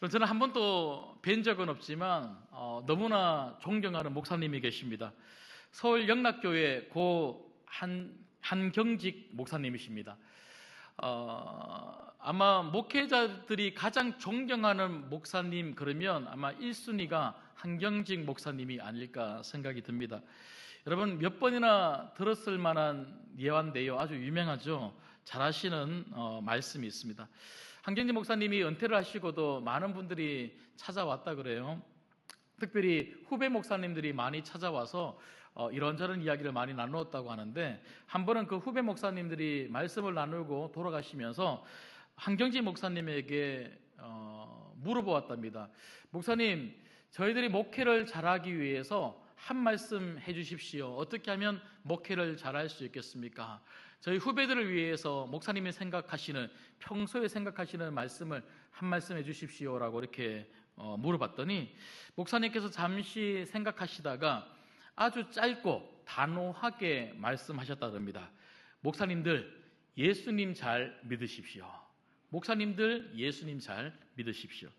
저는 한 번도 뵌 적은 없지만 너무나 존경하는 목사님이 계십니다. 서울 영락교회 한경직 목사님이십니다. 아마 목회자들이 가장 존경하는 목사님 그러면 아마 1순위가 한경직 목사님이 아닐까 생각이 듭니다. 여러분 몇 번이나 들었을 만한 예화인데요, 아주 유명하죠. 잘 아시는 말씀이 있습니다. 한경직 목사님이 은퇴를 하시고도 많은 분들이 찾아왔다 그래요. 특별히 후배 목사님들이 많이 찾아와서 이런저런 이야기를 많이 나누었다고 하는데, 한 번은 그 후배 목사님들이 말씀을 나누고 돌아가시면서 한경직 목사님에게 물어보았답니다. 목사님, 저희들이 목회를 잘하기 위해서 한 말씀 해주십시오. 어떻게 하면 목회를 잘할 수 있겠습니까? 저희 후배들을 위해서 목사님이 생각하시는, 평소에 생각하시는 말씀을 한 말씀 해주십시오라고 이렇게 물어봤더니, 목사님께서 잠시 생각하시다가 아주 짧고 단호하게 말씀하셨다랍니다. 목사님들, 예수님 잘 믿으십시오. 목사님들, 예수님 잘 믿으십시오.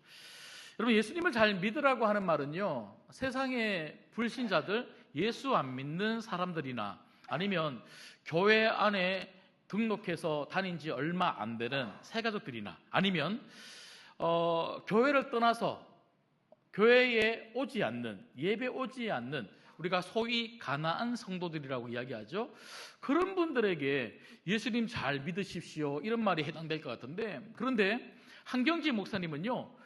여러분, 예수님을 잘 믿으라고 하는 말은요, 세상의 불신자들, 예수 안 믿는 사람들이나 아니면 교회 안에 등록해서 다닌 지 얼마 안 되는 새가족들이나 아니면 교회를 떠나서 교회에 오지 않는, 예배 오지 않는 우리가 소위 가나안 성도들이라고 이야기하죠. 그런 분들에게 예수님 잘 믿으십시오 이런 말이 해당될 것 같은데, 그런데 한경직 목사님은요,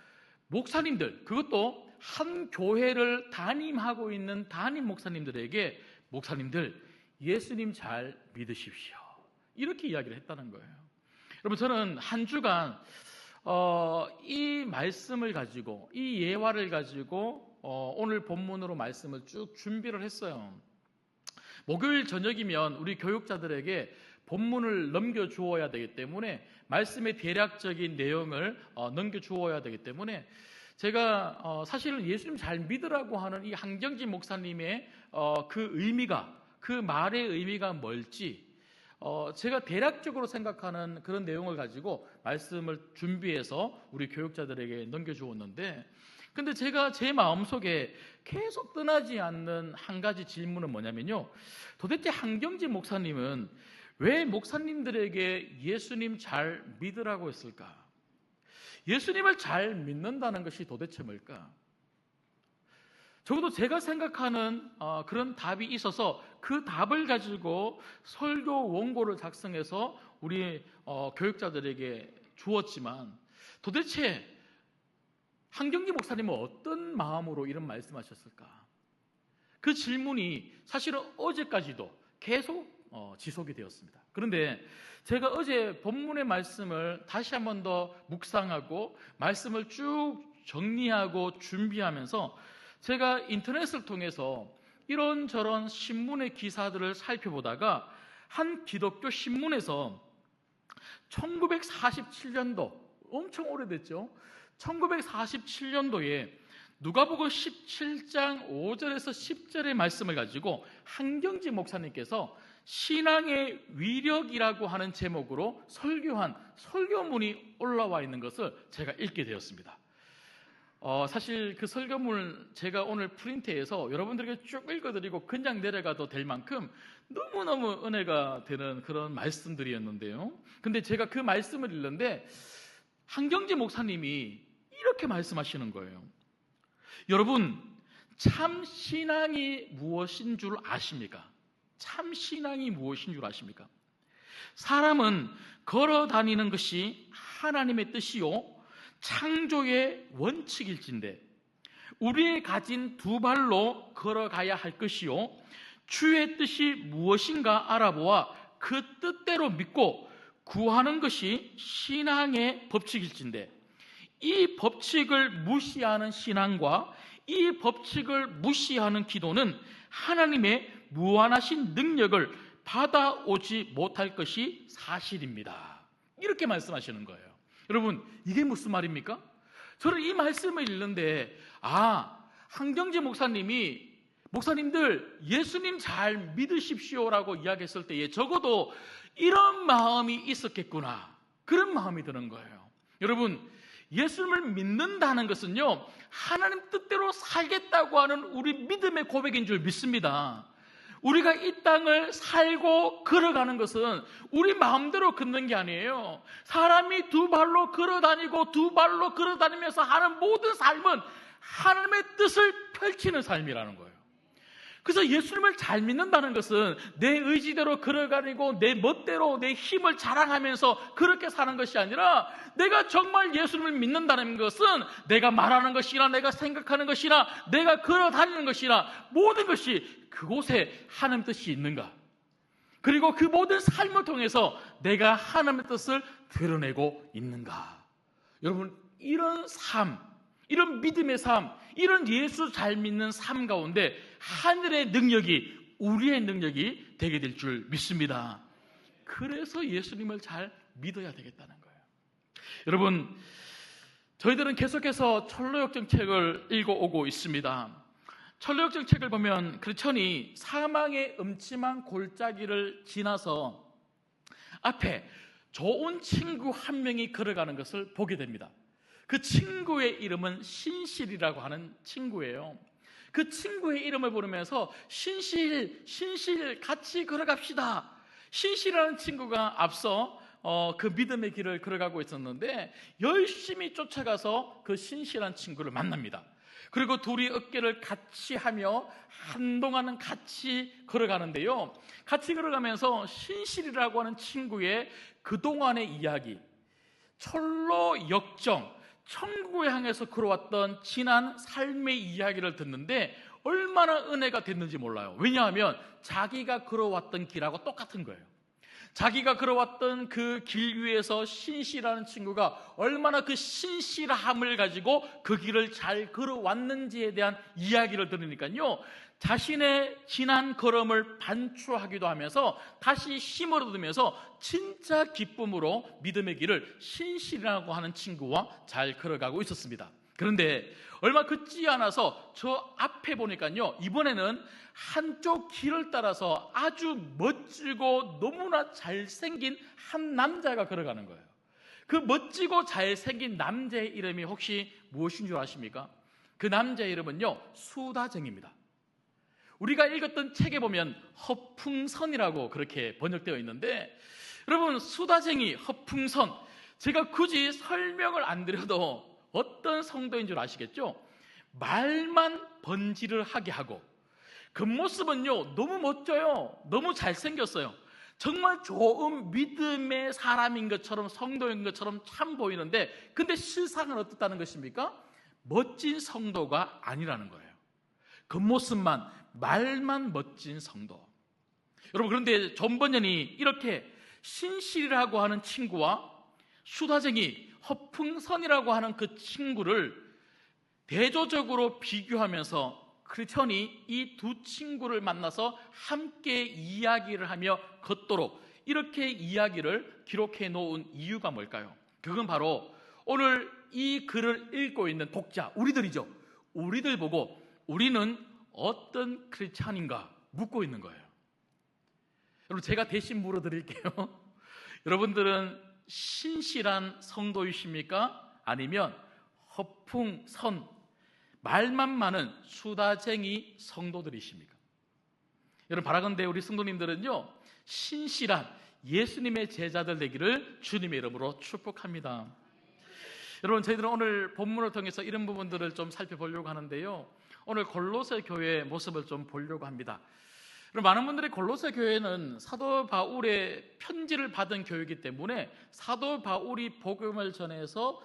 목사님들, 그것도 한 교회를 담임하고 있는 담임 목사님들에게 목사님들, 예수님 잘 믿으십시오 이렇게 이야기를 했다는 거예요. 여러분, 저는 한 주간 이 말씀을 가지고, 이 예화를 가지고 오늘 본문으로 말씀을 쭉 준비를 했어요. 목요일 저녁이면 우리 교육자들에게 본문을 넘겨주어야 되기 때문에, 말씀의 대략적인 내용을 넘겨주어야 되기 때문에, 제가 사실은 예수님 잘 믿으라고 하는 이 한경직 목사님의 그 의미가, 그 말의 의미가 뭘지 제가 대략적으로 생각하는 그런 내용을 가지고 말씀을 준비해서 우리 교육자들에게 넘겨주었는데, 근데 제가 제 마음속에 계속 떠나지 않는 한 가지 질문은 뭐냐면요, 도대체 한경직 목사님은 왜 목사님들에게 예수님 잘 믿으라고 했을까? 예수님을 잘 믿는다는 것이 도대체 뭘까? 적어도 제가 생각하는 그런 답이 있어서 그 답을 가지고 설교 원고를 작성해서 우리 교육자들에게 주었지만, 도대체 한경직 목사님은 어떤 마음으로 이런 말씀하셨을까? 그 질문이 사실은 어제까지도 계속 지속이 되었습니다. 그런데 제가 어제 본문의 말씀을 다시 한 번 더 묵상하고 말씀을 쭉 정리하고 준비하면서 제가 인터넷을 통해서 이런저런 신문의 기사들을 살펴보다가 한 기독교 신문에서 1947년도, 엄청 오래됐죠. 1947년도에 누가복음 17장 5절에서 10절의 말씀을 가지고 한경직 목사님께서 신앙의 위력이라고 하는 제목으로 설교한 설교문이 올라와 있는 것을 제가 읽게 되었습니다. 사실 그 설교문을 제가 오늘 프린트해서 여러분들에게 쭉 읽어드리고 그냥 내려가도 될 만큼 너무너무 은혜가 되는 그런 말씀들이었는데요. 근데 제가 그 말씀을 읽는데 한경직 목사님이 이렇게 말씀하시는 거예요. 여러분, 참 신앙이 무엇인 줄 아십니까? 참 신앙이 무엇인 줄 아십니까? 사람은 걸어 다니는 것이 하나님의 뜻이요 창조의 원칙일진데, 우리의 가진 두 발로 걸어가야 할 것이요 주의 뜻이 무엇인가 알아보아 그 뜻대로 믿고 구하는 것이 신앙의 법칙일진데, 이 법칙을 무시하는 신앙과 이 법칙을 무시하는 기도는 하나님의 무한하신 능력을 받아오지 못할 것이 사실입니다. 이렇게 말씀하시는 거예요. 여러분, 이게 무슨 말입니까? 저는 이 말씀을 읽는데, 한경직 목사님이 목사님들 예수님 잘 믿으십시오라고 이야기했을 때에 적어도 이런 마음이 있었겠구나, 그런 마음이 드는 거예요. 여러분, 예수님을 믿는다는 것은요, 하나님 뜻대로 살겠다고 하는 우리 믿음의 고백인 줄 믿습니다. 우리가 이 땅을 살고 걸어가는 것은 우리 마음대로 걷는 게 아니에요. 사람이 두 발로 걸어다니고 두 발로 걸어다니면서 하는 모든 삶은 하나님의 뜻을 펼치는 삶이라는 거예요. 그래서 예수님을 잘 믿는다는 것은 내 의지대로 걸어가고 내 멋대로 내 힘을 자랑하면서 그렇게 사는 것이 아니라, 내가 정말 예수님을 믿는다는 것은 내가 말하는 것이나 내가 생각하는 것이나 내가 걸어다니는 것이나 모든 것이 그곳에 하나님의 뜻이 있는가, 그리고 그 모든 삶을 통해서 내가 하나님의 뜻을 드러내고 있는가. 여러분, 이런 삶, 이런 믿음의 삶, 이런 예수 잘 믿는 삶 가운데 하늘의 능력이 우리의 능력이 되게 될 줄 믿습니다. 그래서 예수님을 잘 믿어야 되겠다는 거예요. 여러분, 저희들은 계속해서 철로역 정책을 읽어오고 있습니다. 철로역 정책을 보면 크리스천이 사망의 음침한 골짜기를 지나서 앞에 좋은 친구 한 명이 걸어가는 것을 보게 됩니다. 그 친구의 이름은 신실이라고 하는 친구예요. 그 친구의 이름을 부르면서 신실 같이 걸어갑시다. 신실이라는 친구가 앞서 그 믿음의 길을 걸어가고 있었는데 열심히 쫓아가서 그 신실한 친구를 만납니다. 그리고 둘이 어깨를 같이 하며 한동안은 같이 걸어가는데요, 같이 걸어가면서 신실이라고 하는 친구의 그동안의 이야기, 철로 역정, 천국을 향해서 걸어왔던 지난 삶의 이야기를 듣는데 얼마나 은혜가 됐는지 몰라요. 왜냐하면 자기가 걸어왔던 길하고 똑같은 거예요. 자기가 걸어왔던 그 길 위에서 신실하는 친구가 얼마나 그 신실함을 가지고 그 길을 잘 걸어왔는지에 대한 이야기를 들으니까요, 자신의 지난 걸음을 반추하기도 하면서 다시 힘을 얻으면서 진짜 기쁨으로 믿음의 길을 신실이라고 하는 친구와 잘 걸어가고 있었습니다. 그런데 얼마 걷지 않아서 저 앞에 보니까요, 이번에는 한쪽 길을 따라서 아주 멋지고 너무나 잘생긴 한 남자가 걸어가는 거예요. 그 멋지고 잘생긴 남자의 이름이 혹시 무엇인 줄 아십니까? 그 남자의 이름은요, 수다쟁입니다. 우리가 읽었던 책에 보면 허풍선이라고 그렇게 번역되어 있는데, 여러분, 수다쟁이, 허풍선, 제가 굳이 설명을 안 드려도 어떤 성도인 줄 아시겠죠? 말만 번지를 하게 하고 겉모습은요 너무 멋져요. 너무 잘생겼어요. 정말 좋은 믿음의 사람인 것처럼, 성도인 것처럼 참 보이는데, 근데 실상은 어떻다는 것입니까? 멋진 성도가 아니라는 거예요. 겉모습만, 말만 멋진 성도. 여러분, 그런데 존 번연이 이렇게 신실이라고 하는 친구와 수다쟁이, 허풍선이라고 하는 그 친구를 대조적으로 비교하면서 크리스천이 이 두 친구를 만나서 함께 이야기를 하며 걷도록 이렇게 이야기를 기록해 놓은 이유가 뭘까요? 그건 바로 오늘 이 글을 읽고 있는 독자, 우리들이죠. 우리들 보고 우리는 어떤 크리스천인가 묻고 있는 거예요. 여러분, 제가 대신 물어드릴게요. 여러분들은 신실한 성도이십니까? 아니면 허풍선, 말만 많은 수다쟁이 성도들이십니까? 여러분, 바라건대 우리 성도님들은요, 신실한 예수님의 제자들 되기를 주님의 이름으로 축복합니다. 여러분, 저희들은 오늘 본문을 통해서 이런 부분들을 좀 살펴보려고 하는데요, 오늘 골로새 교회의 모습을 좀 보려고 합니다. 많은 분들이 골로새 교회는 사도 바울의 편지를 받은 교회이기 때문에 사도 바울이 복음을 전해서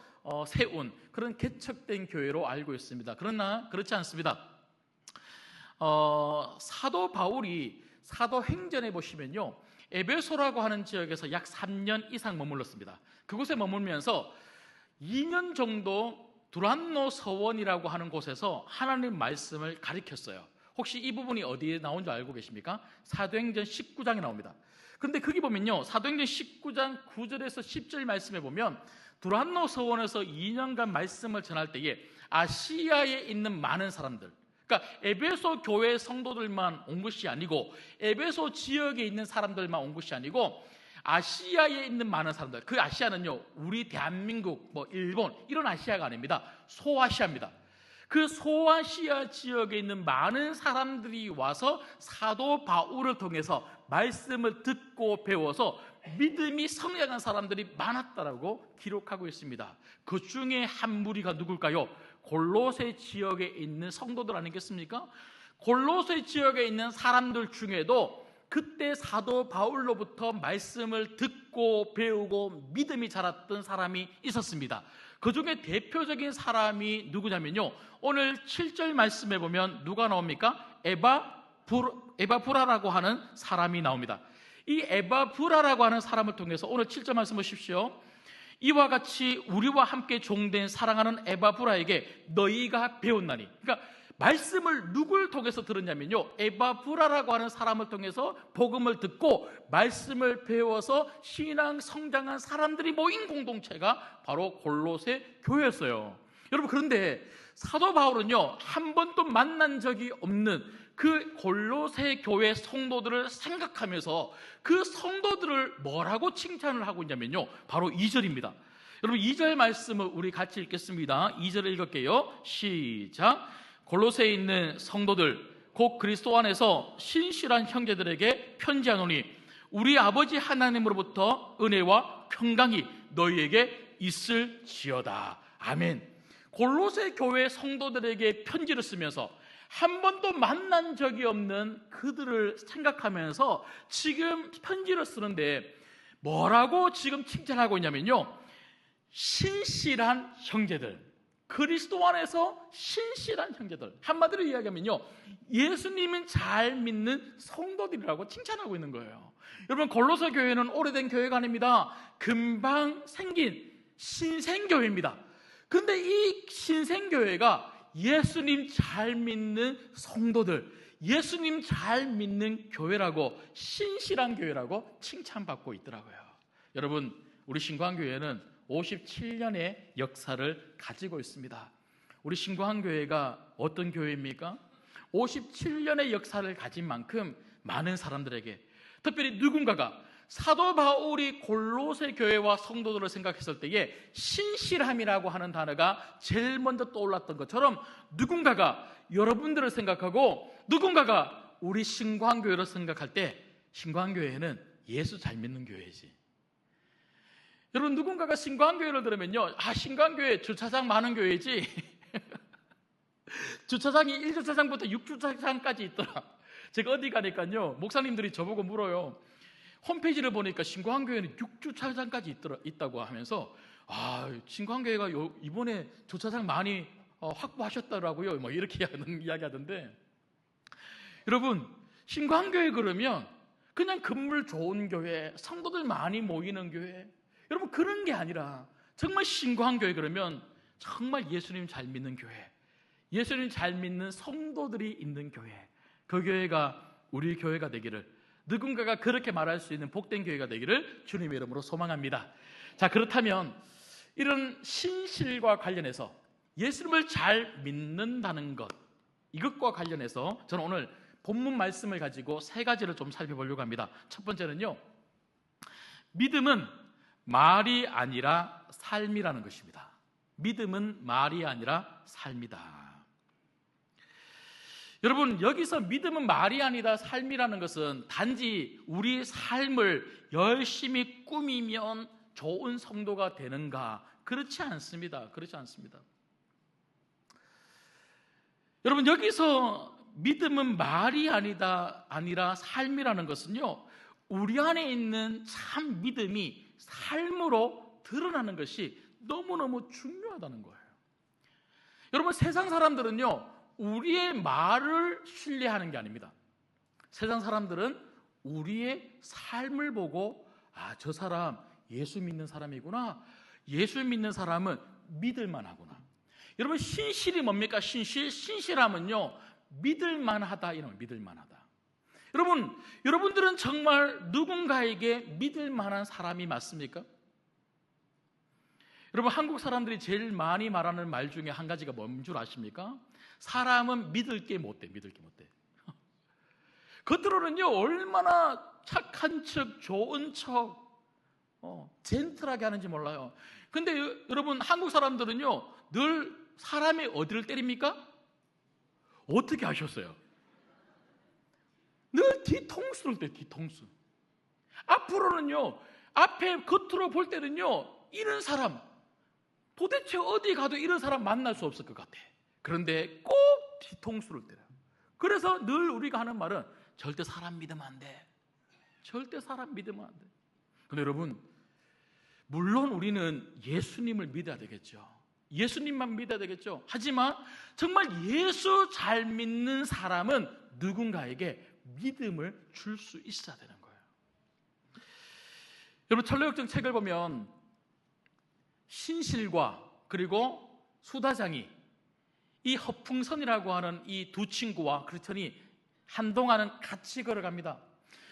세운 그런 개척된 교회로 알고 있습니다. 그러나 그렇지 않습니다. 사도 바울이 사도행전에 보시면요, 에베소라고 하는 지역에서 약 3년 이상 머물렀습니다. 그곳에 머물면서 2년 정도 두란노 서원이라고 하는 곳에서 하나님 말씀을 가르쳤어요. 혹시 이 부분이 어디에 나온 줄 알고 계십니까? 사도행전 19장에 나옵니다. 그런데 거기 보면요, 사도행전 19장 9절에서 10절 말씀에 보면 두란노 서원에서 2년간 말씀을 전할 때에 아시아에 있는 많은 사람들, 그러니까 에베소 교회 성도들만 온 것이 아니고 에베소 지역에 있는 사람들만 온 것이 아니고 아시아에 있는 많은 사람들, 그 아시아는요, 우리 대한민국, 일본 이런 아시아가 아닙니다. 소아시아입니다. 그 소아시아 지역에 있는 많은 사람들이 와서 사도 바울을 통해서 말씀을 듣고 배워서 믿음이 성장한 사람들이 많았다라고 기록하고 있습니다. 그 중에 한 무리가 누굴까요? 골로새 지역에 있는 성도들 아니겠습니까? 골로새 지역에 있는 사람들 중에도 그때 사도 바울로부터 말씀을 듣고 배우고 믿음이 자랐던 사람이 있었습니다. 그 중에 대표적인 사람이 누구냐면요, 오늘 7절 말씀에 보면 누가 나옵니까? 에바브라라고 하는 사람이 나옵니다. 이 에바브라라고 하는 사람을 통해서 오늘 7절 말씀 보십시오. 이와 같이 우리와 함께 종된 사랑하는 에바브라에게 너희가 배웠나니, 그러니까 말씀을 누굴 통해서 들었냐면요, 에바브라라고 하는 사람을 통해서 복음을 듣고 말씀을 배워서 신앙 성장한 사람들이 모인 공동체가 바로 골로새 교회였어요. 여러분, 그런데 사도 바울은요, 한 번도 만난 적이 없는 그 골로새 교회 성도들을 생각하면서 그 성도들을 뭐라고 칭찬을 하고 있냐면요, 바로 2절입니다. 여러분, 2절 말씀을 우리 같이 읽겠습니다. 2절을 읽을게요. 시작. 골로새에 있는 성도들 곧 그리스도 안에서 신실한 형제들에게 편지하노니 우리 아버지 하나님으로부터 은혜와 평강이 너희에게 있을지어다. 아멘. 골로새 교회 성도들에게 편지를 쓰면서 한 번도 만난 적이 없는 그들을 생각하면서 지금 편지를 쓰는데 뭐라고 지금 칭찬하고 있냐면요, 신실한 형제들, 그리스도 안에서 신실한 형제들, 한마디로 이야기하면요, 예수님은 잘 믿는 성도들이라고 칭찬하고 있는 거예요. 여러분, 골로새 교회는 오래된 교회가 아닙니다. 금방 생긴 신생교회입니다. 근데 이 신생교회가 예수님 잘 믿는 성도들, 예수님 잘 믿는 교회라고, 신실한 교회라고 칭찬받고 있더라고요. 여러분, 우리 신광교회는 57년의 역사를 가지고 있습니다. 우리 신광교회가 어떤 교회입니까? 57년의 역사를 가진 만큼 많은 사람들에게, 특별히 누군가가 사도 바울이 골로새 교회와 성도들을 생각했을 때에 신실함이라고 하는 단어가 제일 먼저 떠올랐던 것처럼 누군가가 여러분들을 생각하고 누군가가 우리 신광교회를 생각할 때 신광교회는 예수 잘 믿는 교회지. 여러분, 누군가가 신광교회를 들으면요, 신광교회 주차장 많은 교회지. 주차장이 1주차장부터 6주차장까지 있더라. 제가 어디 가니까요, 목사님들이 저보고 물어요. 홈페이지를 보니까 신광교회는 6주차장까지 있다고 하면서, 신광교회가 이번에 주차장 많이 확보하셨더라고요. 이렇게 이야기하던데, 여러분, 신광교회 그러면 그냥 건물 좋은 교회, 성도들 많이 모이는 교회, 여러분, 그런 게 아니라 정말 신광교회 그러면 정말 예수님 잘 믿는 교회, 예수님 잘 믿는 성도들이 있는 교회, 그 교회가 우리 교회가 되기를, 누군가가 그렇게 말할 수 있는 복된 교회가 되기를 주님의 이름으로 소망합니다. 자, 그렇다면 이런 신실과 관련해서 예수님을 잘 믿는다는 것, 이것과 관련해서 저는 오늘 본문 말씀을 가지고 세 가지를 좀 살펴보려고 합니다. 첫 번째는요, 믿음은 말이 아니라 삶이라는 것입니다. 믿음은 말이 아니라 삶이다. 여러분, 여기서 믿음은 말이 아니다 삶이라는 것은 단지 우리 삶을 열심히 꾸미면 좋은 성도가 되는가, 그렇지 않습니다. 그렇지 않습니다. 여러분, 여기서 믿음은 말이 아니라 삶이라는 것은요, 우리 안에 있는 참 믿음이 삶으로 드러나는 것이 너무너무 중요하다는 거예요. 여러분, 세상 사람들은요, 우리의 말을 신뢰하는 게 아닙니다. 세상 사람들은 우리의 삶을 보고, 저 사람 예수 믿는 사람이구나, 예수 믿는 사람은 믿을만하구나. 여러분, 신실이 뭡니까? 신실함은요, 믿을만하다, 이런 믿을만하다. 여러분들은 정말 누군가에게 믿을만한 사람이 맞습니까? 여러분, 한국 사람들이 제일 많이 말하는 말 중에 한 가지가 뭔 줄 아십니까? 사람은 믿을 게 못돼. 겉으로는요, 얼마나 착한 척, 좋은 척, 젠틀하게 하는지 몰라요. 근데 여러분, 한국 사람들은요 늘 사람이 어디를 때립니까? 어떻게 하셨어요? 늘 뒤통수를 때려요. 뒤통수. 앞으로는요, 앞에 겉으로 볼 때는요 이런 사람, 도대체 어디 가도 이런 사람 만날 수 없을 것 같아. 그런데 꼭 뒤통수를 때려요. 그래서 늘 우리가 하는 말은 절대 사람 믿으면 안 돼. 절대 사람 믿으면 안 돼. 근데 여러분, 물론 우리는 예수님을 믿어야 되겠죠. 예수님만 믿어야 되겠죠. 하지만 정말 예수 잘 믿는 사람은 누군가에게 믿음을 줄 수 있어야 되는 거예요. 여러분, 철로역정 책을 보면 신실과 그리고 수다장이, 이 허풍선이라고 하는 이 두 친구와 그렇더니 한동안은 같이 걸어갑니다.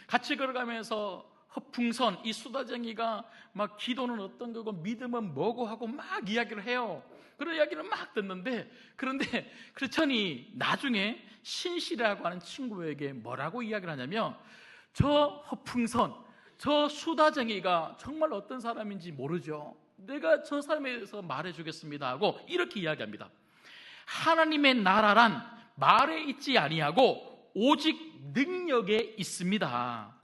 같이 걸어가면서 허풍선, 이 수다쟁이가 막 기도는 어떤 거고 믿음은 뭐고 하고 막 이야기를 해요. 그런 이야기를 막 듣는데, 그런데 그렇더니 나중에 신실이라고 하는 친구에게 뭐라고 이야기를 하냐면, 저 허풍선, 저 수다쟁이가 정말 어떤 사람인지 모르죠. 내가 저 사람에 대해서 말해주겠습니다 하고 이렇게 이야기합니다. 하나님의 나라란 말에 있지 아니하고 오직 능력에 있습니다.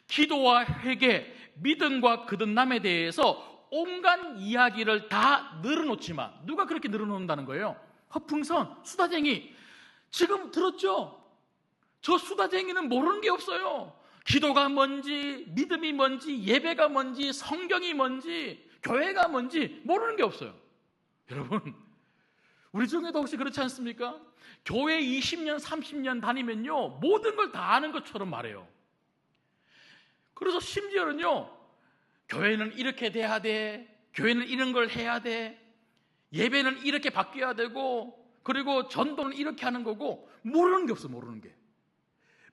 기도와 회개, 믿음과 거듭남에 대해서 온갖 이야기를 다 늘어놓지만, 누가 그렇게 늘어놓는다는 거예요? 허풍선, 수다쟁이. 지금 들었죠? 저 수다쟁이는 모르는 게 없어요. 기도가 뭔지, 믿음이 뭔지, 예배가 뭔지, 성경이 뭔지, 교회가 뭔지 모르는 게 없어요. 여러분, 우리 중에도 혹시 그렇지 않습니까? 교회 20년, 30년 다니면요 모든 걸 다 아는 것처럼 말해요. 그래서 심지어는요, 교회는 이렇게 돼야 돼, 교회는 이런 걸 해야 돼, 예배는 이렇게 바뀌어야 되고, 그리고 전도는 이렇게 하는 거고, 모르는 게 없어. 모르는 게.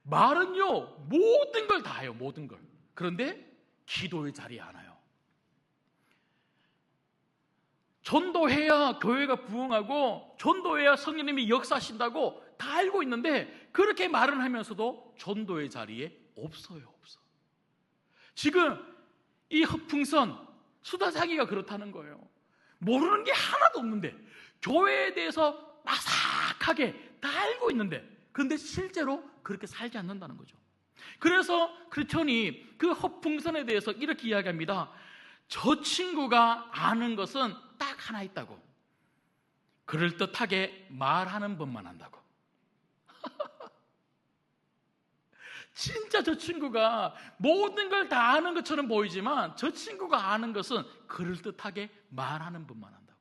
말은요 모든 걸 다 해요. 모든 걸. 그런데 기도의 자리에 안 와요. 전도해야 교회가 부흥하고, 전도해야 성령님이 역사하신다고 다 알고 있는데, 그렇게 말은 하면서도 전도의 자리에 없어요. 없어. 지금 이 허풍선, 수다자기가 그렇다는 거예요. 모르는 게 하나도 없는데, 교회에 대해서 마삭하게 다 알고 있는데, 그런데 실제로 그렇게 살지 않는다는 거죠. 그래서 크리스천이 그 허풍선에 대해서 이렇게 이야기합니다. 저 친구가 아는 것은 딱 하나 있다고. 그럴듯하게 말하는 법만 한다고. 진짜 저 친구가 모든 걸 다 아는 것처럼 보이지만, 저 친구가 아는 것은 그럴듯하게 말하는 법만 한다고.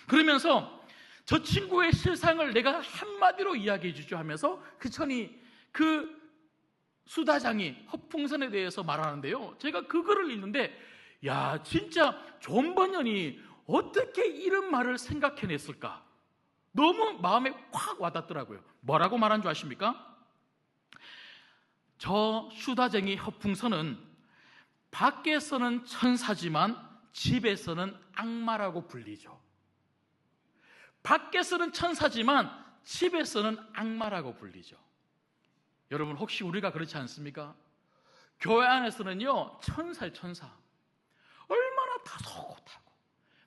그러면서 저 친구의 실상을 내가 한마디로 이야기해 주죠 하면서 크리스천이 그 수다장이 허풍선에 대해서 말하는데요, 제가 그 글을 읽는데, 야, 진짜 존 번연이 어떻게 이런 말을 생각해냈을까? 너무 마음에 확 와닿더라고요. 뭐라고 말한 줄 아십니까? 저 수다쟁이 허풍선은 밖에서는 천사지만 집에서는 악마라고 불리죠. 밖에서는 천사지만 집에서는 악마라고 불리죠. 여러분, 혹시 우리가 그렇지 않습니까? 교회 안에서는요 천사예요. 천사. 얼마나 다소곳하고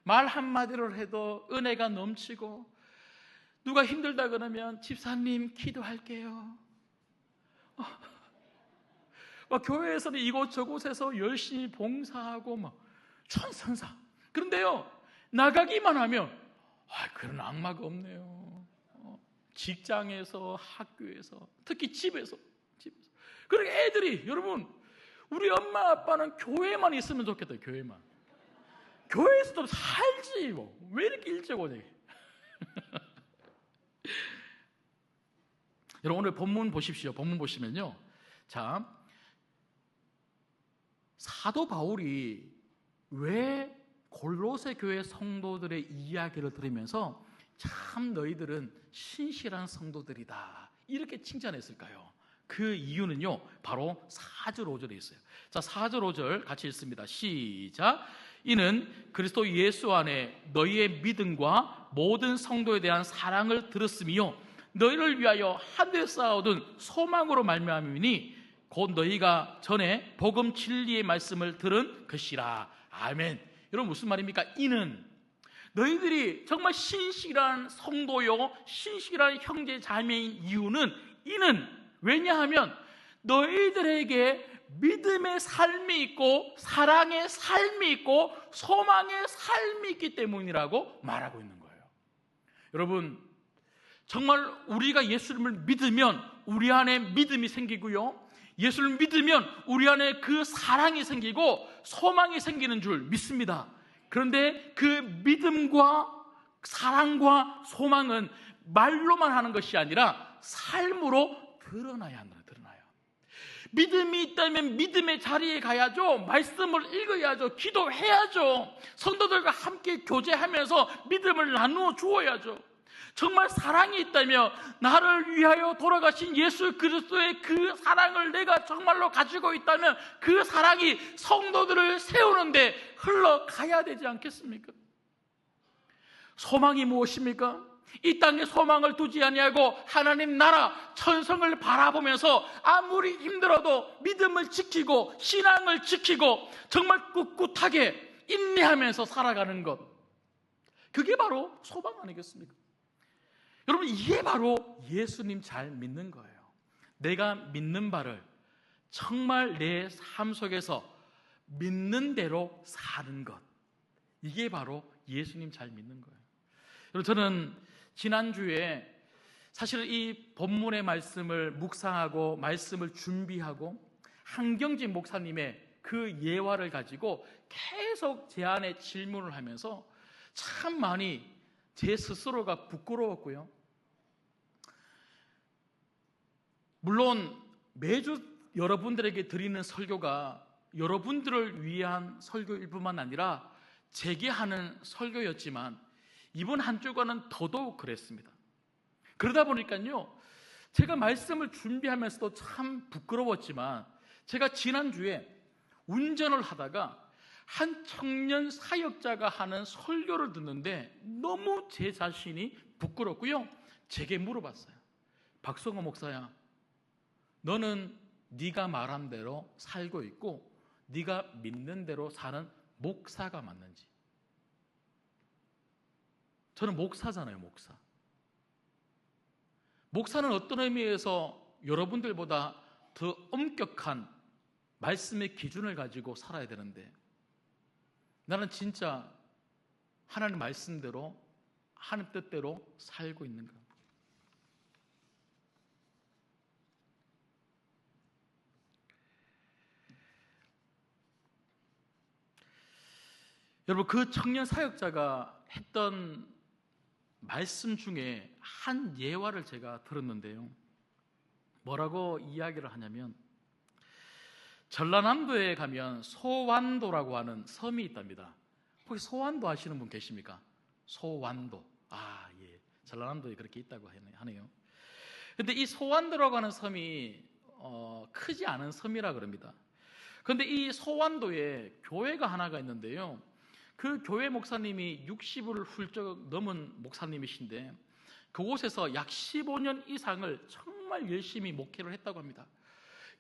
말 한마디를 해도 은혜가 넘치고, 누가 힘들다 그러면 집사님 기도할게요. 막 교회에서는 이곳저곳에서 열심히 봉사하고 막 천사. 그런데요, 나가기만 하면 그런 악마가 없네요. 직장에서, 학교에서, 특히 집에서. 그러니까 애들이, 여러분, 우리 엄마 아빠는 교회만 있으면 좋겠다. 교회만. 교회에서 좀 살지 뭐. 왜 이렇게 일찍 오니? 여러분, 오늘 본문 보십시오. 본문 보시면요, 자, 사도 바울이 왜 골로새 교회 성도들의 이야기를 들으면서 참 너희들은 신실한 성도들이다 이렇게 칭찬했을까요? 그 이유는요 바로 4절 5절에 있어요. 자, 4절 5절 같이 읽습니다. 시작. 이는 그리스도 예수 안에 너희의 믿음과 모든 성도에 대한 사랑을 들었으며 너희를 위하여 하늘에 쌓아둔 소망으로 말미암으니 곧 너희가 전에 복음 진리의 말씀을 들은 것이라. 아멘. 여러분 무슨 말입니까? 이는 너희들이 정말 신실한 성도요 신실한 형제 자매인 이유는 이는 왜냐하면 너희들에게 믿음의 삶이 있고 사랑의 삶이 있고 소망의 삶이 있기 때문이라고 말하고 있는 거예요. 여러분 정말 우리가 예수님을 믿으면 우리 안에 믿음이 생기고요, 예수를 믿으면 우리 안에 그 사랑이 생기고 소망이 생기는 줄 믿습니다. 그런데 그 믿음과 사랑과 소망은 말로만 하는 것이 아니라 삶으로 드러나야 한다. 드러나요. 믿음이 있다면 믿음의 자리에 가야죠. 말씀을 읽어야죠. 기도해야죠. 성도들과 함께 교제하면서 믿음을 나누어 주어야죠. 정말 사랑이 있다면 나를 위하여 돌아가신 예수 그리스도의 그 사랑을 내가 정말로 가지고 있다면 그 사랑이 성도들을 세우는데 흘러가야 되지 않겠습니까? 소망이 무엇입니까? 이 땅에 소망을 두지 아니하고 하나님 나라 천성을 바라보면서 아무리 힘들어도 믿음을 지키고 신앙을 지키고 정말 꿋꿋하게 인내하면서 살아가는 것, 그게 바로 소망 아니겠습니까? 여러분 이게 바로 예수님 잘 믿는 거예요. 내가 믿는 바를 정말 내 삶 속에서 믿는 대로 사는 것, 이게 바로 예수님 잘 믿는 거예요. 여러분 저는 지난주에 사실 이 본문의 말씀을 묵상하고 말씀을 준비하고 한경진 목사님의 그 예화를 가지고 계속 제 안에 질문을 하면서 참 많이 제 스스로가 부끄러웠고요, 물론 매주 여러분들에게 드리는 설교가 여러분들을 위한 설교일 뿐만 아니라 제게 하는 설교였지만 이번 한 주간은 더더욱 그랬습니다. 그러다 보니까요, 제가 말씀을 준비하면서도 참 부끄러웠지만 제가 지난주에 운전을 하다가 한 청년 사역자가 하는 설교를 듣는데 너무 제 자신이 부끄럽고요, 제게 물어봤어요. 박성호 목사야, 너는 네가 말한 대로 살고 있고 네가 믿는 대로 사는 목사가 맞는지. 저는 목사잖아요. 목사는 어떤 의미에서 여러분들보다 더 엄격한 말씀의 기준을 가지고 살아야 되는데 나는 진짜 하나님 말씀대로 하나님 뜻대로 살고 있는가? 여러분 그 청년 사역자가 했던 말씀 중에 한 예화를 제가 들었는데요, 뭐라고 이야기를 하냐면 전라남도에 가면 소완도라고 하는 섬이 있답니다. 혹시 소완도 아시는 분 계십니까? 소완도. 예, 전라남도에 그렇게 있다고 하네요. 근데 이 소완도라고 하는 섬이 크지 않은 섬이라 그럽니다. 그런데 이 소완도에 교회가 하나가 있는데요, 그 교회 목사님이 60을 훌쩍 넘은 목사님이신데 그곳에서 약 15년 이상을 정말 열심히 목회를 했다고 합니다.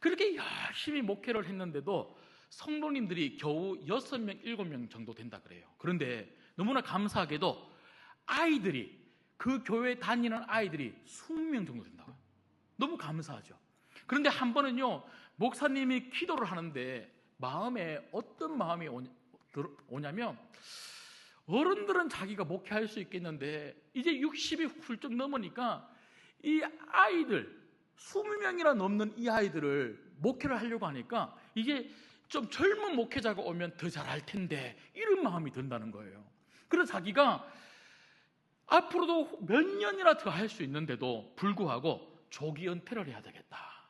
그렇게 열심히 목회를 했는데도 성도님들이 겨우 6명, 7명 정도 된다 그래요. 그런데 너무나 감사하게도 아이들이, 그 교회에 다니는 아이들이 20명 정도 된다고요. 너무 감사하죠. 그런데 한 번은요, 목사님이 기도를 하는데 마음에 어떤 마음이 오냐면 어른들은 자기가 목회할 수 있겠는데 이제 60이 훌쩍 넘으니까 이 아이들 20명이나 넘는 이 아이들을 목회를 하려고 하니까 이게 좀 젊은 목회자가 오면 더 잘할 텐데 이런 마음이 든다는 거예요. 그래서 자기가 앞으로도 몇 년이나 더 할 수 있는데도 불구하고 조기 은퇴를 해야 되겠다,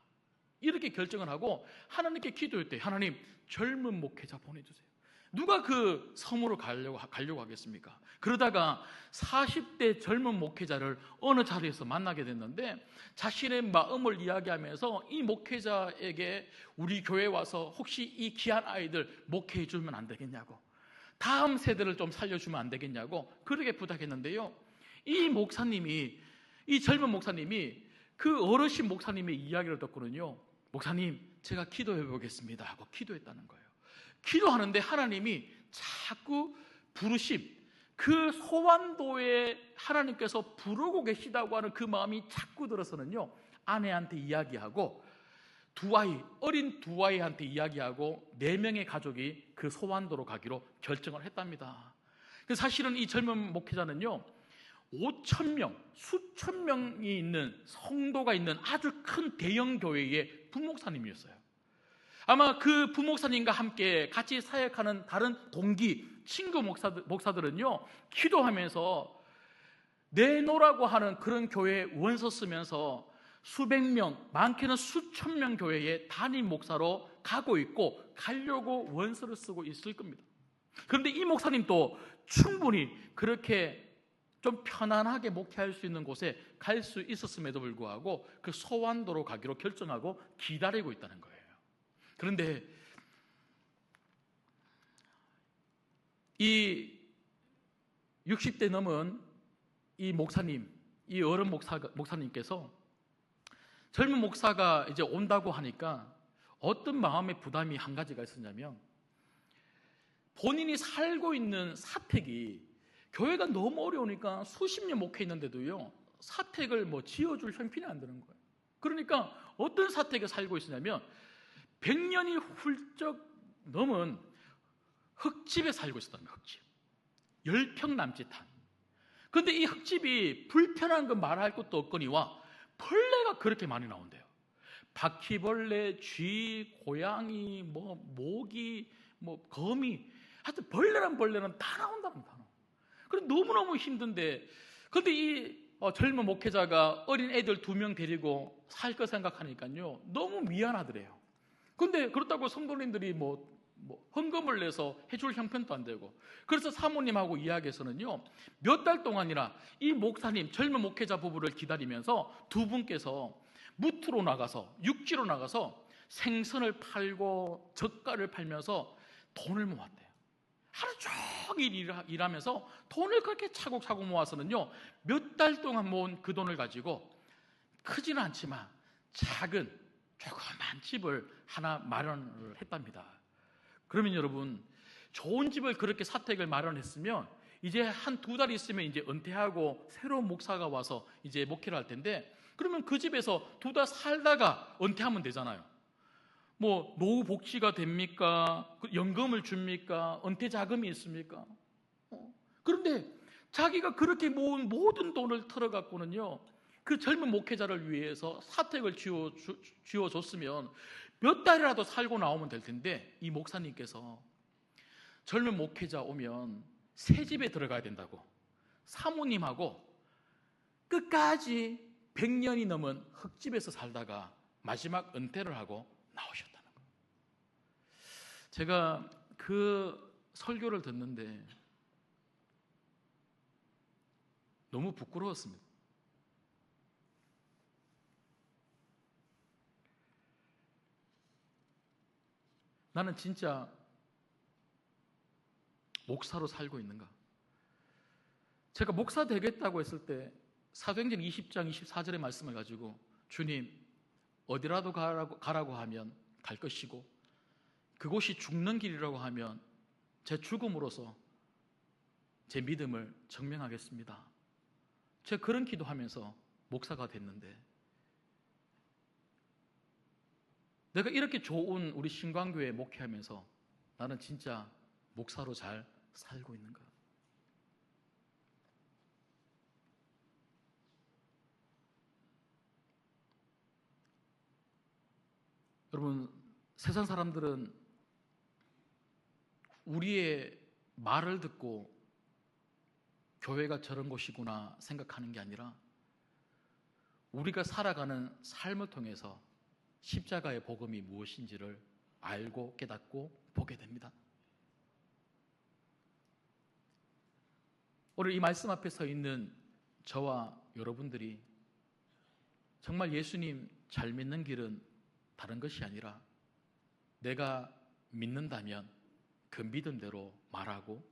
이렇게 결정을 하고 하나님께 기도했대요. 하나님, 젊은 목회자 보내주세요. 누가 그 섬으로 가려고 하겠습니까? 그러다가 40대 젊은 목회자를 어느 자리에서 만나게 됐는데 자신의 마음을 이야기하면서 이 목회자에게 우리 교회에 와서 혹시 이 귀한 아이들 목회해 주면 안 되겠냐고, 다음 세대를 좀 살려주면 안 되겠냐고 그렇게 부탁했는데요, 이 젊은 목사님이 그 어르신 목사님의 이야기를 듣고는요, 목사님 제가 기도해 보겠습니다 하고 기도했다는 거예요. 기도하는데 하나님이 자꾸 부르심, 그 소환도에 하나님께서 부르고 계시다고 하는 그 마음이 자꾸 들어서는요, 아내한테 이야기하고 어린 두 아이한테 이야기하고 4명의 가족이 그 소환도로 가기로 결정을 했답니다. 사실은 이 젊은 목회자는요, 5,000명, 수천 명이 있는 성도가 있는 아주 큰 대형 교회의 부목사님이었어요. 아마 그 부목사님과 함께 같이 사역하는 다른 동기, 친구 목사들은요, 기도하면서 내노라고 하는 그런 교회에 원서 쓰면서 수백 명, 많게는 수천 명 교회에 담임 목사로 가고 있고 가려고 원서를 쓰고 있을 겁니다. 그런데 이 목사님도 충분히 그렇게 좀 편안하게 목회할 수 있는 곳에 갈 수 있었음에도 불구하고 그 소환도로 가기로 결정하고 기다리고 있다는 거예요. 그런데 이 60대 넘은 이 목사님, 이 어른 목사님께서 젊은 목사가 이제 온다고 하니까 어떤 마음의 부담이 한 가지가 있었냐면, 본인이 살고 있는 사택이 교회가 너무 어려우니까 수십 년 목회했는데도요, 사택을 지어줄 형편이 안 되는 거예요. 그러니까 어떤 사택에 살고 있었냐면 100년이 훌쩍 넘은 흙집에 살고 있었다는 거예요. 흙집 10평 남짓한. 그런데 이 흙집이 불편한 건 말할 것도 없거니와 벌레가 그렇게 많이 나온대요. 바퀴벌레, 쥐, 고양이, 모기, 거미, 하여튼 벌레는 다 나온다는 거예요. 그래서 너무너무 힘든데, 그런데 이 젊은 목회자가 어린 애들 2명 데리고 살 거 생각하니까요, 너무 미안하더래요. 그런데 그렇다고 성도님들이 헌금을 내서 해줄 형편도 안 되고, 그래서 사모님하고 이야기해서는요, 몇 달 동안이나 이 목사님, 젊은 목회자 부부를 기다리면서 두 분께서 무트로 나가서, 육지로 나가서 생선을 팔고 젓갈을 팔면서 돈을 모았대요. 하루 종일 일하면서 돈을 그렇게 차곡차곡 모아서는요, 몇 달 동안 모은 그 돈을 가지고 크지는 않지만 작은 조그만 집을 하나 마련을 했답니다. 그러면 여러분, 좋은 집을 그렇게 사택을 마련했으면 이제 한 2달 있으면 이제 은퇴하고 새로운 목사가 와서 이제 목회를 할 텐데, 그러면 그 집에서 2달 살다가 은퇴하면 되잖아요. 노후 복지가 됩니까? 연금을 줍니까? 은퇴 자금이 있습니까? 그런데 자기가 그렇게 모은 모든 돈을 털어갖고는요, 그 젊은 목회자를 위해서 사택을 지어줬으면 몇 달이라도 살고 나오면 될 텐데, 이 목사님께서 젊은 목회자 오면 새 집에 들어가야 된다고 사모님하고 끝까지 100년이 넘은 흙집에서 살다가 마지막 은퇴를 하고 나오셨다는 거예요. 제가 그 설교를 듣는데 너무 부끄러웠습니다. 나는 진짜 목사로 살고 있는가? 제가 목사 되겠다고 했을 때 사도행전 20장 24절의 말씀을 가지고, 주님, 어디라도 가라고 하면 갈 것이고, 그곳이 죽는 길이라고 하면 제 죽음으로써 제 믿음을 증명하겠습니다. 제가 그런 기도하면서 목사가 됐는데, 내가 이렇게 좋은 우리 신광교회 목회하면서 나는 진짜 목사로 잘 살고 있는가? 여러분, 세상 사람들은 우리의 말을 듣고 교회가 저런 곳이구나 생각하는 게 아니라, 우리가 살아가는 삶을 통해서 십자가의 복음이 무엇인지를 알고 깨닫고 보게 됩니다. 오늘 이 말씀 앞에 서 있는 저와 여러분들이 정말 예수님 잘 믿는 길은 다른 것이 아니라, 내가 믿는다면 그 믿음대로 말하고,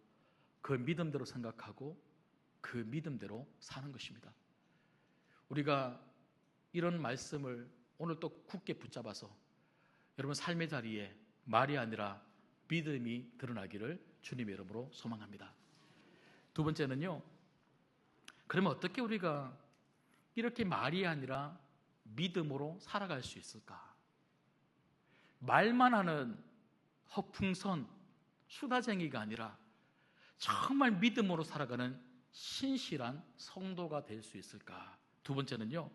그 믿음대로 생각하고, 그 믿음대로 사는 것입니다. 우리가 이런 말씀을 오늘 또 굳게 붙잡아서 여러분 삶의 자리에 말이 아니라 믿음이 드러나기를 주님의 이름으로 소망합니다. 두 번째는요, 그러면 어떻게 우리가 이렇게 말이 아니라 믿음으로 살아갈 수 있을까? 말만 하는 허풍선, 수다쟁이가 아니라 정말 믿음으로 살아가는 신실한 성도가 될 수 있을까? 두 번째는요,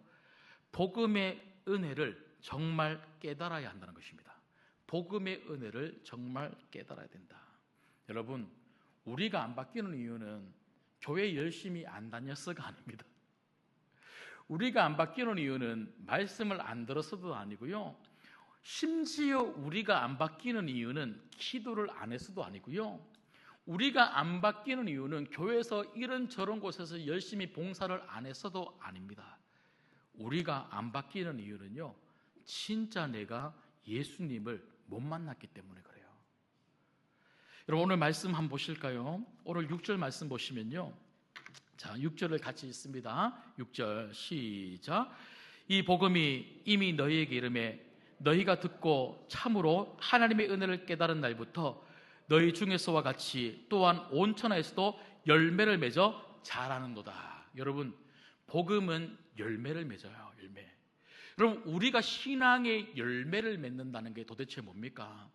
복음의 은혜를 정말 깨달아야 한다는 것입니다. 복음의 은혜를 정말 깨달아야 된다. 여러분, 우리가 안 바뀌는 이유는 교회 열심히 안 다녔어가 아닙니다. 우리가 안 바뀌는 이유는 말씀을 안 들어서도 아니고요, 심지어 우리가 안 바뀌는 이유는 기도를 안 해서도 아니고요, 우리가 안 바뀌는 이유는 교회에서 이런저런 곳에서 열심히 봉사를 안 해서도 아닙니다. 우리가 안 바뀌는 이유는요, 진짜 내가 예수님을 못 만났기 때문에 그래요. 여러분, 오늘 말씀 한번 보실까요? 오늘 6절 말씀 보시면요, 자, 6절을 같이 읽습니다. 6절 시작. 이 복음이 이미 너희에게 이르매 너희가 듣고 참으로 하나님의 은혜를 깨달은 날부터 너희 중에서와 같이 또한 온 천하에서도 열매를 맺어 자라는도다. 여러분, 복음은 열매를 맺어요. 열매. 여러분, 우리가 신앙의 열매를 맺는다는 게 도대체 뭡니까?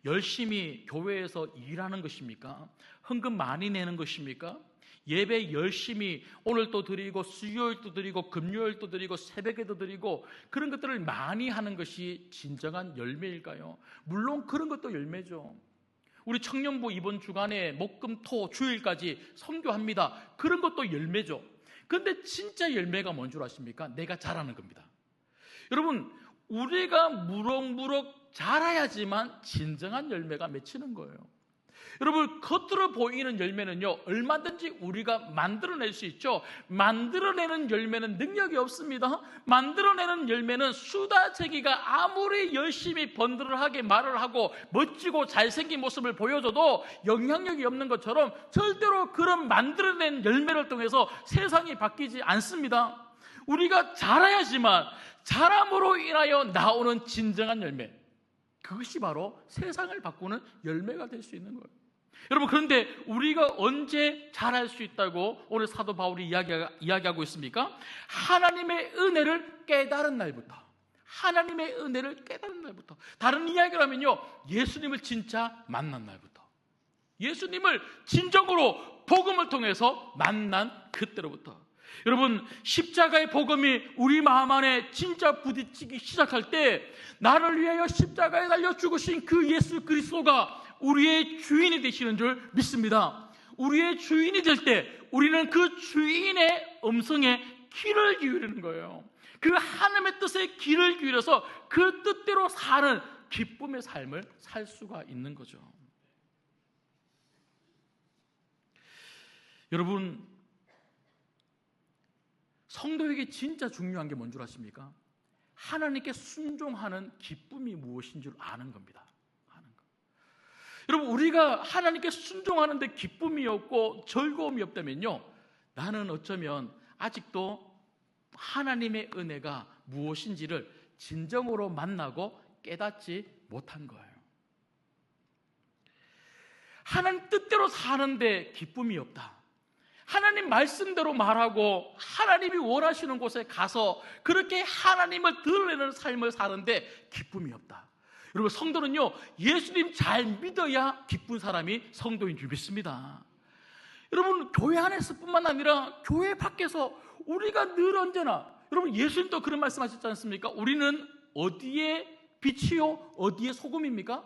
열심히 교회에서 일하는 것입니까? 헌금 많이 내는 것입니까? 예배 열심히 오늘도 드리고 수요일도 드리고 금요일도 드리고 새벽에도 드리고 그런 것들을 많이 하는 것이 진정한 열매일까요? 물론 그런 것도 열매죠. 우리 청년부 이번 주간에 목금토 주일까지 선교합니다. 그런 것도 열매죠. 그런데 진짜 열매가 뭔 줄 아십니까? 내가 잘하는 겁니다. 여러분, 우리가 무럭무럭 자라야지만 진정한 열매가 맺히는 거예요. 여러분, 겉으로 보이는 열매는요, 얼마든지 우리가 만들어낼 수 있죠. 만들어내는 열매는 능력이 없습니다. 만들어내는 열매는 수다쟁이가 아무리 열심히 번들하게 말을 하고 멋지고 잘생긴 모습을 보여줘도 영향력이 없는 것처럼 절대로 그런 만들어낸 열매를 통해서 세상이 바뀌지 않습니다. 우리가 자라야지만 자람으로 인하여 나오는 진정한 열매, 그것이 바로 세상을 바꾸는 열매가 될 수 있는 거예요. 여러분, 그런데 우리가 언제 잘할 수 있다고 오늘 사도 바울이 이야기하고 있습니까? 하나님의 은혜를 깨달은 날부터. 하나님의 은혜를 깨달은 날부터. 다른 이야기를 하면요, 예수님을 진짜 만난 날부터. 예수님을 진정으로 복음을 통해서 만난 그때로부터. 여러분, 십자가의 복음이 우리 마음 안에 진짜 부딪히기 시작할 때 나를 위하여 십자가에 달려 죽으신 그 예수 그리스도가 우리의 주인이 되시는 줄 믿습니다. 우리의 주인이 될 때 우리는 그 주인의 음성에 귀를 기울이는 거예요. 그 하나님의 뜻에 귀를 기울여서 그 뜻대로 사는 기쁨의 삶을 살 수가 있는 거죠. 여러분, 성도에게 진짜 중요한 게 뭔 줄 아십니까? 하나님께 순종하는 기쁨이 무엇인 줄 아는 겁니다. 여러분, 우리가 하나님께 순종하는데 기쁨이 없고 즐거움이 없다면요, 나는 어쩌면 아직도 하나님의 은혜가 무엇인지를 진정으로 만나고 깨닫지 못한 거예요. 하나님 뜻대로 사는데 기쁨이 없다. 하나님 말씀대로 말하고 하나님이 원하시는 곳에 가서 그렇게 하나님을 드러내는 삶을 사는데 기쁨이 없다. 여러분, 성도는요, 예수님 잘 믿어야 기쁜 사람이 성도인 줄 믿습니다. 여러분, 교회 안에서뿐만 아니라 교회 밖에서 우리가 늘 언제나, 여러분, 예수님도 그런 말씀하셨지 않습니까? 우리는 어디에 빛이요 어디에 소금입니까?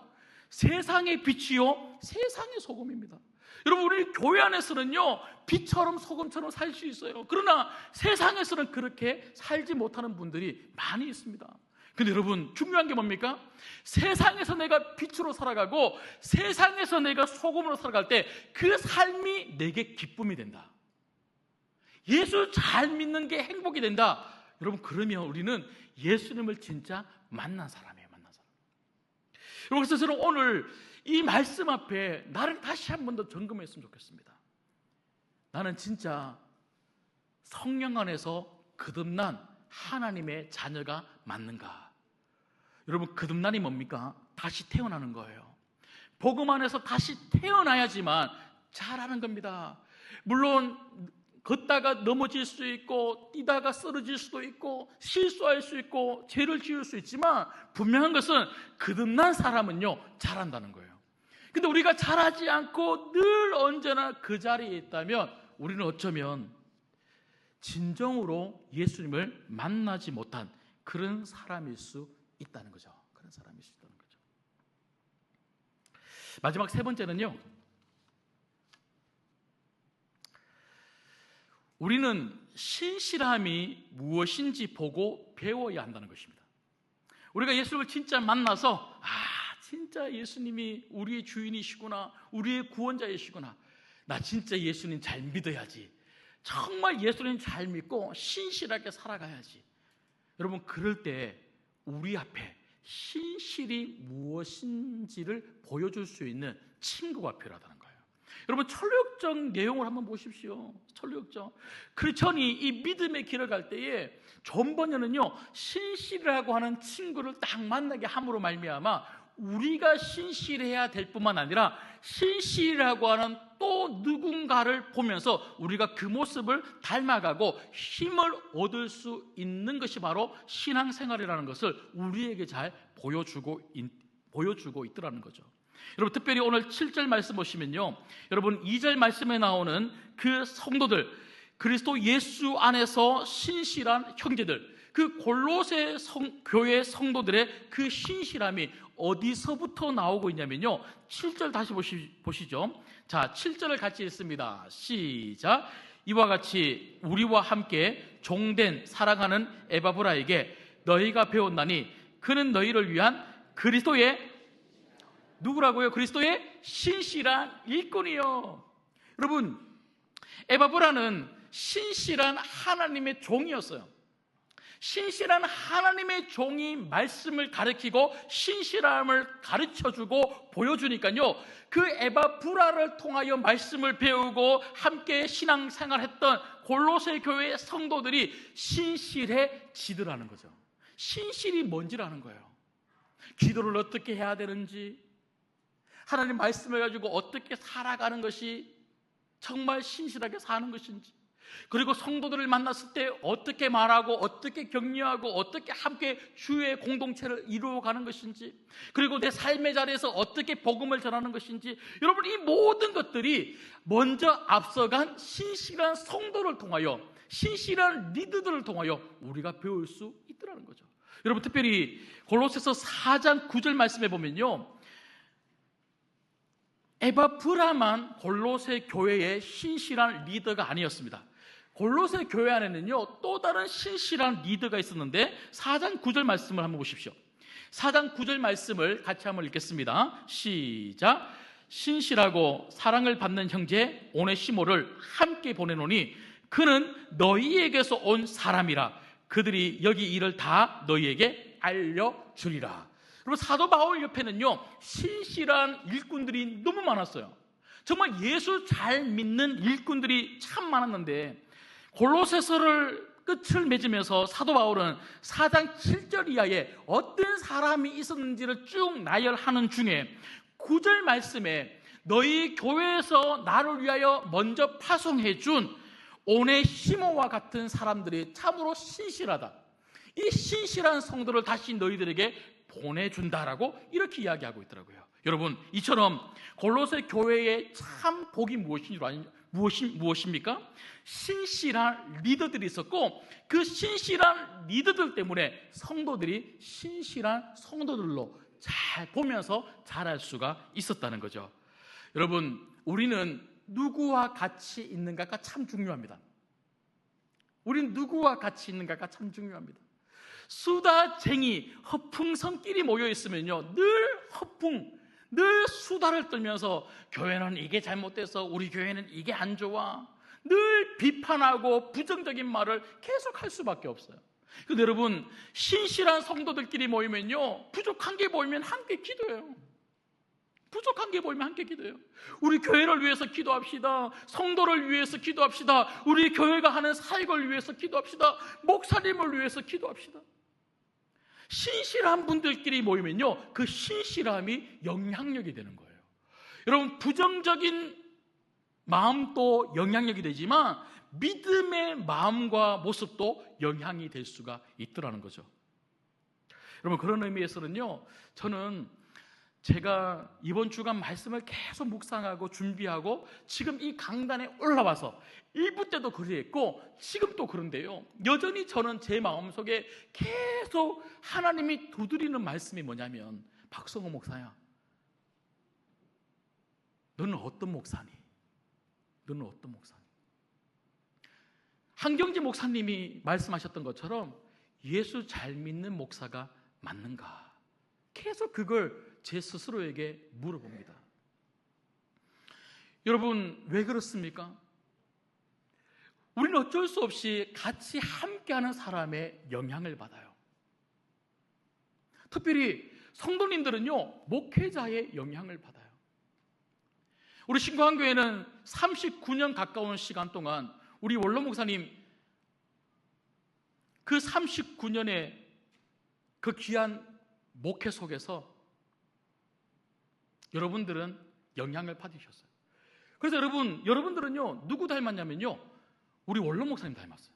세상의 빛이요 세상의 소금입니다. 여러분, 우리 교회 안에서는요, 빛처럼 소금처럼 살 수 있어요. 그러나 세상에서는 그렇게 살지 못하는 분들이 많이 있습니다. 근데 여러분, 중요한 게 뭡니까? 세상에서 내가 빛으로 살아가고 세상에서 내가 소금으로 살아갈 때 그 삶이 내게 기쁨이 된다. 예수 잘 믿는 게 행복이 된다. 여러분, 그러면 우리는 예수님을 진짜 만난 사람이에요. 만난 사람. 여러분, 그래서 저는 오늘 이 말씀 앞에 나를 다시 한 번 더 점검했으면 좋겠습니다. 나는 진짜 성령 안에서 거듭난 하나님의 자녀가 맞는가? 여러분, 거듭난이 뭡니까? 다시 태어나는 거예요. 복음 안에서 다시 태어나야지만 잘하는 겁니다. 물론 걷다가 넘어질 수 있고 뛰다가 쓰러질 수도 있고 실수할 수 있고 죄를 지을 수 있지만 분명한 것은 거듭난 사람은요 잘한다는 거예요. 근데 우리가 잘하지 않고 늘 언제나 그 자리에 있다면 우리는 어쩌면 진정으로 예수님을 만나지 못한 그런 사람일 수 있다는 거죠. 그런 사람일 수 있다는 거죠. 마지막 세 번째는요, 우리는 신실함이 무엇인지 보고 배워야 한다는 것입니다. 우리가 예수님을 진짜 만나서 진짜 예수님이 우리의 주인이시구나, 우리의 구원자이시구나, 나 진짜 예수님 잘 믿어야지, 정말 예수님 잘 믿고 신실하게 살아가야지. 여러분, 그럴 때 우리 앞에 신실이 무엇인지를 보여줄 수 있는 친구가 필요하다는 거예요. 여러분, 철학적 내용을 한번 보십시오. 철학적 크리스천이 이 믿음의 길을 갈 때에 존 번연은요, 신실이라고 하는 친구를 딱 만나게 함으로 말미암아 우리가 신실해야 될 뿐만 아니라 신실이라고 하는 또 누군가를 보면서 우리가 그 모습을 닮아가고 힘을 얻을 수 있는 것이 바로 신앙생활이라는 것을 우리에게 잘 보여주고 있더라는 거죠. 여러분, 특별히 오늘 7절 말씀 보시면요, 여러분 2절 말씀에 나오는 그 성도들, 그리스도 예수 안에서 신실한 형제들, 그 골로새 교회 성도들의 그 신실함이 어디서부터 나오고 있냐면요, 7절 다시 보시죠. 자, 7절을 같이 읽습니다. 시작. 이와 같이 우리와 함께 종된 사랑하는 에바브라에게 너희가 배웠나니 그는 너희를 위한 그리스도의 누구라고요? 그리스도의 신실한 일꾼이요. 여러분, 에바브라는 신실한 하나님의 종이었어요. 신실한 하나님의 종이 말씀을 가르치고 신실함을 가르쳐주고 보여주니까요, 그 에바브라를 통하여 말씀을 배우고 함께 신앙생활했던 골로새 교회 성도들이 신실해지더라는 거죠. 신실이 뭔지라는 거예요. 기도를 어떻게 해야 되는지, 하나님 말씀을 가지고 어떻게 살아가는 것이 정말 신실하게 사는 것인지, 그리고 성도들을 만났을 때 어떻게 말하고 어떻게 격려하고 어떻게 함께 주의 공동체를 이루어가는 것인지, 그리고 내 삶의 자리에서 어떻게 복음을 전하는 것인지, 여러분, 이 모든 것들이 먼저 앞서간 신실한 성도를 통하여, 신실한 리더들을 통하여 우리가 배울 수 있더라는 거죠. 여러분, 특별히 골로새서 4장 9절 말씀에 보면요, 에바브라만 골로새 교회의 신실한 리더가 아니었습니다. 골로새 교회 안에는요, 또 다른 신실한 리더가 있었는데 4장 9절 말씀을 한번 보십시오. 4장 9절 말씀을 같이 한번 읽겠습니다. 시작. 신실하고 사랑을 받는 형제 오네시모를 함께 보내노니 그는 너희에게서 온 사람이라. 그들이 여기 일을 다 너희에게 알려주리라. 그리고 사도 바울 옆에는요, 신실한 일꾼들이 너무 많았어요. 정말 예수 잘 믿는 일꾼들이 참 많았는데, 골로새서를 끝을 맺으면서 사도 바울은 4장 7절 이하에 어떤 사람이 있었는지를 쭉 나열하는 중에 9절 말씀에 너희 교회에서 나를 위하여 먼저 파송해 준 오네시모와 같은 사람들이 참으로 신실하다, 이 신실한 성도를 다시 너희들에게 보내준다라고 이렇게 이야기하고 있더라고요. 여러분, 이처럼 골로새 교회의 참 복이 무엇입니까? 신실한 리더들이 있었고, 그 신실한 리더들 때문에 성도들이 신실한 성도들로 잘 보면서 자랄 수가 있었다는 거죠. 여러분, 우리는 누구와 같이 있는가가 참 중요합니다. 우리는 누구와 같이 있는가가 참 중요합니다. 수다쟁이, 허풍성끼리 모여있으면요, 늘 수다를 떨면서 교회는 이게 잘못돼서 우리 교회는 이게 안 좋아, 늘 비판하고 부정적인 말을 계속 할 수밖에 없어요. 근데 여러분, 신실한 성도들끼리 모이면요, 부족한 게 보이면 함께 기도해요. 부족한 게 보이면 함께 기도해요. 우리 교회를 위해서 기도합시다. 성도를 위해서 기도합시다. 우리 교회가 하는 사역을 위해서 기도합시다. 목사님을 위해서 기도합시다. 신실한 분들끼리 모이면요, 그 신실함이 영향력이 되는 거예요. 여러분, 부정적인 마음도 영향력이 되지만 믿음의 마음과 모습도 영향이 될 수가 있더라는 거죠. 여러분, 그런 의미에서는요, 저는 제가 이번 주간 말씀을 계속 묵상하고 준비하고 지금 이 강단에 올라와서 1부 때도 그랬고 지금 또 그런데요, 여전히 저는 제 마음속에 계속 하나님이 두드리는 말씀이 뭐냐면, 박성호 목사야, 너는 어떤 목사니? 너는 어떤 목사니? 한경지 목사님이 말씀하셨던 것처럼 예수 잘 믿는 목사가 맞는가? 계속 그걸 제 스스로에게 물어봅니다. 여러분, 왜 그렇습니까? 우리는 어쩔 수 없이 같이 함께하는 사람의 영향을 받아요. 특별히 성도님들은요, 목회자의 영향을 받아요. 우리 신구한교회는 39년 가까운 시간 동안 우리 원로 목사님 그 39년의 그 귀한 목회 속에서 여러분들은 영향을 받으셨어요. 그래서 여러분들은요, 누구 닮았냐면요, 우리 원로 목사님 닮았어요.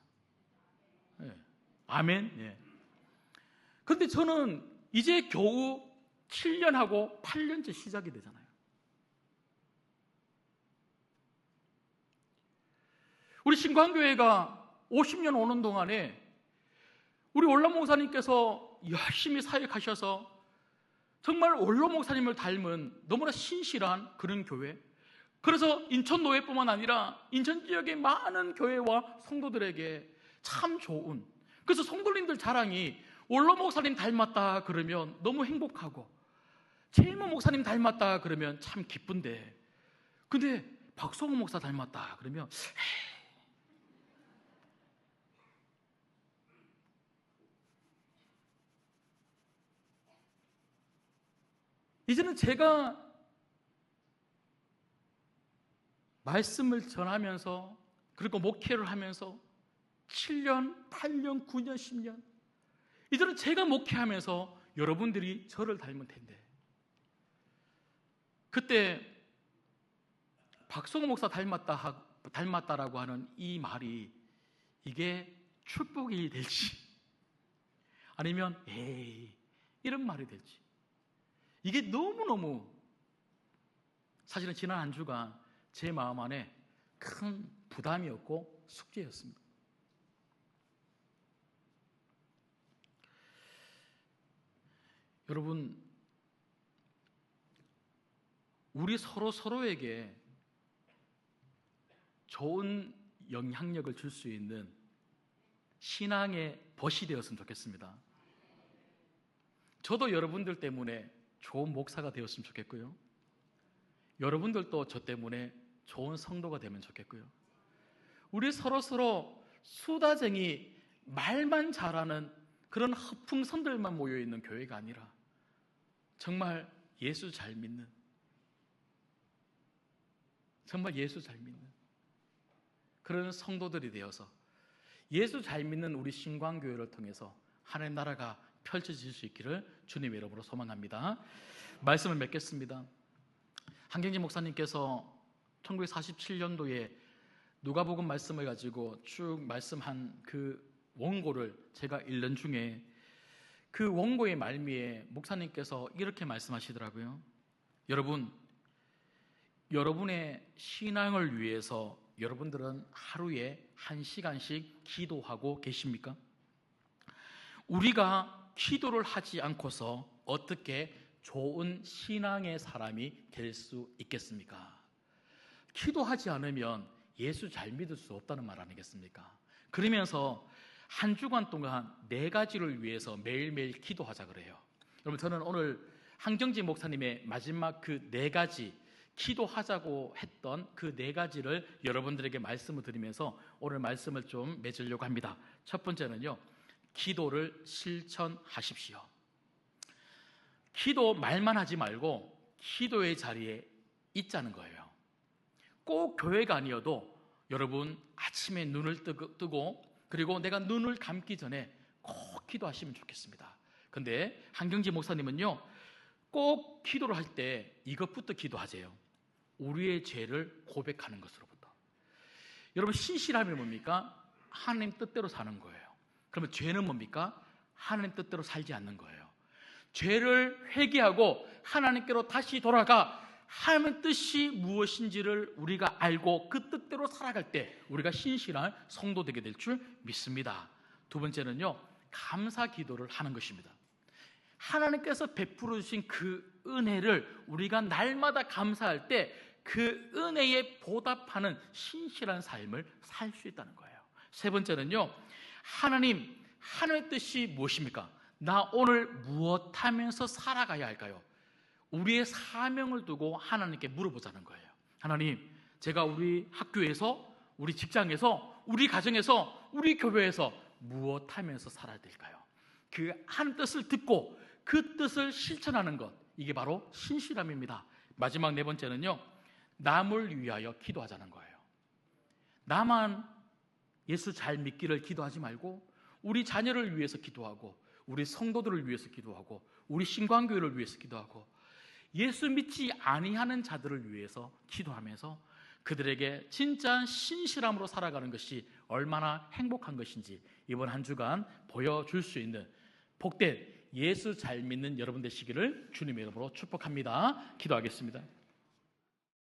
네. 아멘. 네. 그런데 저는 이제 겨우 7년하고 8년째 시작이 되잖아요. 우리 신광교회가 50년 오는 동안에 우리 원로 목사님께서 열심히 사역하셔서 정말 원로 목사님을 닮은 너무나 신실한 그런 교회, 그래서 인천 노회뿐만 아니라 인천 지역의 많은 교회와 성도들에게 참 좋은, 그래서 성도님들 자랑이 원로 목사님 닮았다 그러면 너무 행복하고, 최일모 목사님 닮았다 그러면 참 기쁜데, 근데 박성호 목사 닮았다 그러면 이제는 제가 말씀을 전하면서 그리고 목회를 하면서 7년, 8년, 9년, 10년, 이제는 제가 목회하면서 여러분들이 저를 닮은 텐데, 그때 박성호 목사 닮았다라고 하는 이 말이 이게 축복이 될지 아니면 에이 이런 말이 될지, 이게 너무너무 사실은 지난 한 주간 제 마음 안에 큰 부담이었고 숙제였습니다. 여러분, 우리 서로에게 좋은 영향력을 줄 수 있는 신앙의 벗이 되었으면 좋겠습니다. 저도 여러분들 때문에 좋은 목사가 되었으면 좋겠고요, 여러분들도 저 때문에 좋은 성도가 되면 좋겠고요, 우리 서로 수다쟁이 말만 잘하는 그런 허풍선들만 모여있는 교회가 아니라 정말 예수 잘 믿는, 정말 예수 잘 믿는 그런 성도들이 되어서 예수 잘 믿는 우리 신광교회를 통해서 하나님 나라가 펼쳐질 수 있기를 주님의 이름으로 소망합니다. 말씀을 맺겠습니다. 한경진 목사님께서 1947년도에 누가복음 말씀을 가지고 쭉 말씀한 그 원고를 제가 읽는 중에 그 원고의 말미에 목사님께서 이렇게 말씀하시더라고요. 여러분, 여러분의 신앙을 위해서 여러분들은 하루에 1시간씩 기도하고 계십니까? 우리가 기도를 하지 않고서 어떻게 좋은 신앙의 사람이 될 수 있겠습니까? 기도하지 않으면 예수 잘 믿을 수 없다는 말 아니겠습니까? 그러면서 한 주간 동안 4가지를 위해서 매일매일 기도하자 그래요. 여러분, 저는 오늘 한경지 목사님의 마지막 그 4가지 기도하자고 했던 그 4가지를 여러분들에게 말씀을 드리면서 오늘 말씀을 좀 맺으려고 합니다. 첫 번째는요, 기도를 실천하십시오. 기도 말만 하지 말고 기도의 자리에 있자는 거예요. 꼭 교회가 아니어도 여러분 아침에 눈을 뜨고 그리고 내가 눈을 감기 전에 꼭 기도하시면 좋겠습니다. 근데 한경지 목사님은요, 꼭 기도를 할 때 이것부터 기도하세요. 우리의 죄를 고백하는 것으로부터. 여러분, 신실함이 뭡니까? 하나님 뜻대로 사는 거예요. 그러면 죄는 뭡니까? 하나님 뜻대로 살지 않는 거예요. 죄를 회개하고 하나님께로 다시 돌아가 하나님의 뜻이 무엇인지를 우리가 알고 그 뜻대로 살아갈 때 우리가 신실한 성도 되게 될 줄 믿습니다. 두 번째는요, 감사 기도를 하는 것입니다. 하나님께서 베풀어 주신 그 은혜를 우리가 날마다 감사할 때 그 은혜에 보답하는 신실한 삶을 살 수 있다는 거예요. 세 번째는요, 하나님의 뜻이 무엇입니까? 나 오늘 무엇 하면서 살아가야 할까요? 우리의 사명을 두고 하나님께 물어보자는 거예요. 하나님, 제가 우리 학교에서, 우리 직장에서, 우리 가정에서, 우리 교회에서 무엇 하면서 살아야 될까요? 그 하나님 뜻을 듣고 그 뜻을 실천하는 것, 이게 바로 신실함입니다. 마지막 네 번째는요, 남을 위하여 기도하자는 거예요. 나만 예수 잘 믿기를 기도하지 말고 우리 자녀를 위해서 기도하고 우리 성도들을 위해서 기도하고 우리 신광교회를 위해서 기도하고 예수 믿지 아니하는 자들을 위해서 기도하면서 그들에게 진짜 신실함으로 살아가는 것이 얼마나 행복한 것인지 이번 한 주간 보여줄 수 있는 복된 예수 잘 믿는 여러분 되시기를 주님의 이름으로 축복합니다. 기도하겠습니다.